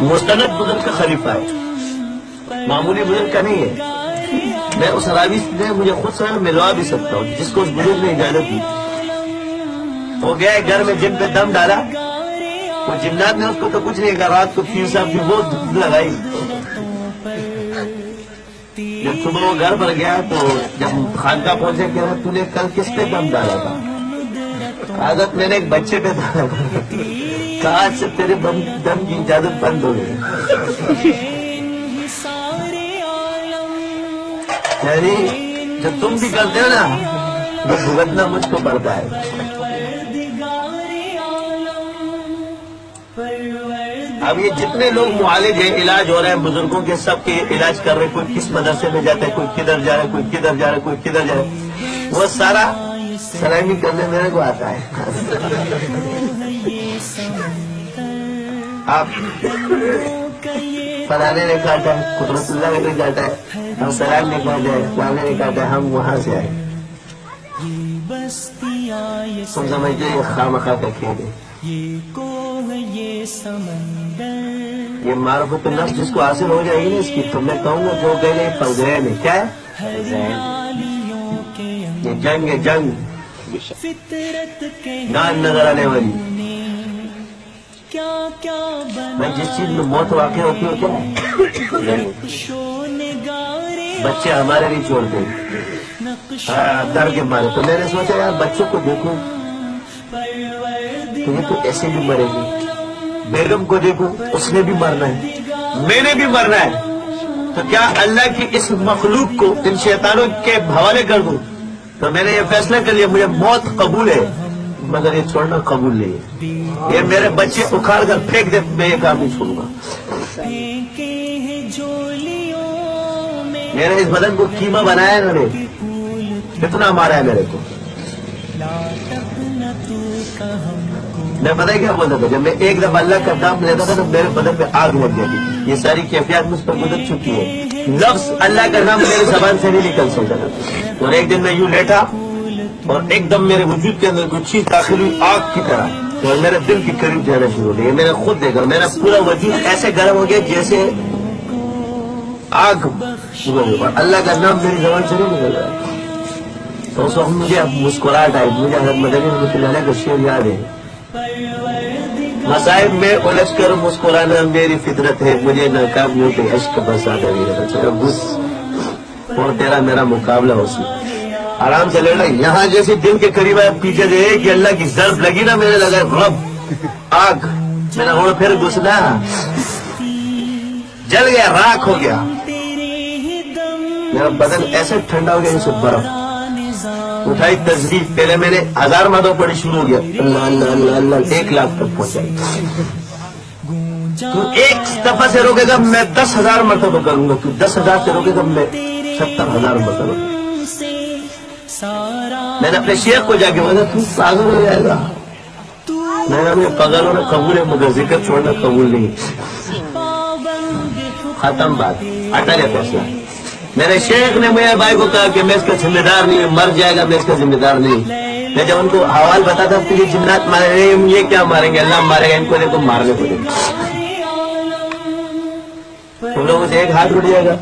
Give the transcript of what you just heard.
مستند بزرگ کا خلیفہ ہے، معمولی بزرگ کا نہیں ہے۔ میں اس راوی نے مجھے خود سمجھا، میں لوا بھی سکتا ہوں جس کو اس بزرگ نے اجازت دی۔ وہ گیا گھر میں جن پہ دم ڈالا، وہ جنات نے اس کو تو کچھ نہیں کہا، رات کو پیر صاحب کی بہت دھوپ لگائی۔ جب صبح وہ گھر پر گیا تو جب خانقاہ پہنچے کہہ رہا تو نے کل کس پہ دم ڈالا تھا؟ حضرت میں نے ایک بچے پہ ڈالا تھا۔ کہا آج سے تیرے دم کی اجازت بند ہو گئی۔ یعنی جب تم بھی کرتے ہو نا تو بھگتنا مجھ کو پڑتا ہے۔ اب یہ جتنے لوگ معالج ہیں، علاج ہو رہے ہیں بزرگوں کے، سب کے علاج کر رہے ہیں، کوئی کس مدرسے میں جاتا ہے، کوئی کدھر جا رہا ہے، کوئی کدھر جا رہا ہے، کوئی کدھر جا رہا ہے، وہ سارا سلامی کرنے میرے کو آتا ہے۔ آپ فلانے نے کاٹا ہے، قدرت اللہ نے کاٹا ہے، ہم سلام نے کاٹا ہے، فلانے نے کاٹا ہے، ہم وہاں سے آئے۔ تم سمجھتے یہ خامخواہ کا کھیل ہے۔ یہ معرفت النفس جس کو حاصل ہو جائے گی نا اس کی، تو میں کہوں گا جو گئے پلگئے میں کیا ہے؟ یہ جنگ ہے، جنگ گان نظر آنے والی۔ میں جس چیز میں موت واقع ہوتی ہو کیا ہے؟ بچے ہمارے نہیں چھوڑتے ڈر کے مارے، تو میں نے سوچا یار بچوں کو دیکھوں تو یہ تو ایسے بھی مرے گی، بیگم کو دیکھوں اس نے بھی مرنا ہے، میں نے بھی مرنا ہے، تو کیا اللہ کی اس مخلوق کو ان شیطانوں کے حوالے کر دوں؟ تو میں نے یہ فیصلہ کر لیا مجھے موت قبول ہے مگر یہ چھوڑنا قبول نہیں ہے۔ یہ میرے بچے اکھاڑ کر پھینک دے، میں یہ کام نہیں چھوڑوں گا۔ میرے اس بدن کو قیمہ بنایا ہے انہوں نے، کتنا مارا ہے میرے کو۔ میں پتہ ہے کیا بولتا تھا، جب میں ایک دفعہ اللہ کا نام لیتا تھا تو میرے بدن میں آگ لگ جاتی تھی۔ یہ ساری کیفیات مجھ پر گزر چکی ہے، لفظ اللہ کا نام میرے زبان سے نہیں نکل سکتا تھا۔ اور ایک دن میں یوں لیٹا اور ایک دم میرے وجود کے اندر کوئی چیز داخل ہوئی آگ کی طرح، اور میرے دل کے قریب جانا شروع ہو گیا۔ میں نے خود دیکھا میرا پورا وجود ایسے گرم ہو گیا جیسے آگ، اور اللہ کا نام میری زبان سے نہیں نکل رہا ہے۔ تو اس وقت مجھے اب مسکراہٹ آئی، مجھے حضرت مدنی رحمۃ اللہ علیہ کا شعر یاد ہے، مصائب میں الجھ کر مسکرانا میری فطرت ہے، مجھے ناکامیوں پہ عشق برساتا ہے بس، اور تیرا میرا مقابلہ ہو سی۔ آرام سے لڑ رہا یہاں جیسے دل کے قریب ہے، پیچھے دے کہ اللہ کی ضرب لگی نا، میرے لگا رب آگ، میرا ہوڑ پھر گھسنا، جل گیا، راکھ ہو گیا، میرا بدن ایسے ٹھنڈا ہو گیا جیسے برف۔ اٹھائی تسبیح، پہلے میں نے 1000 مرتبہ پڑھی، شروع ہو گیا اللہ اللہ اللہ اللہ، 1 لاکھ تک پہنچا۔ تو ایک دفعہ سے روکے گا میں 10,000 مرتبہ کروں گا، تو 10,000 سے روکے گا میں 70,000 مرتبہ۔ میں نے اپنے شیخ کو جا کے بولا تو پاگل ہو جائے گا، میں نے اپنے پاگل ہونا قبول ہے مگر ذکر چھوڑنا قبول نہیں۔ ختم بات، اٹل ہے فیصلہ۔ میرے شیخ نے میرے بھائی کو کہا کہ میں اس کا ذمہ دار نہیں، مر جائے گا میں اس کا ذمہ دار نہیں۔ میں جب ان کو حوال بتاتا تو یہ جنات مارے گے، یہ کیا ماریں گے، اللہ مارے گا، ان کو دیکھو مارنے کو دیکھو، تم لوگوں سے ایک ہاتھ اٹھ جائے گا۔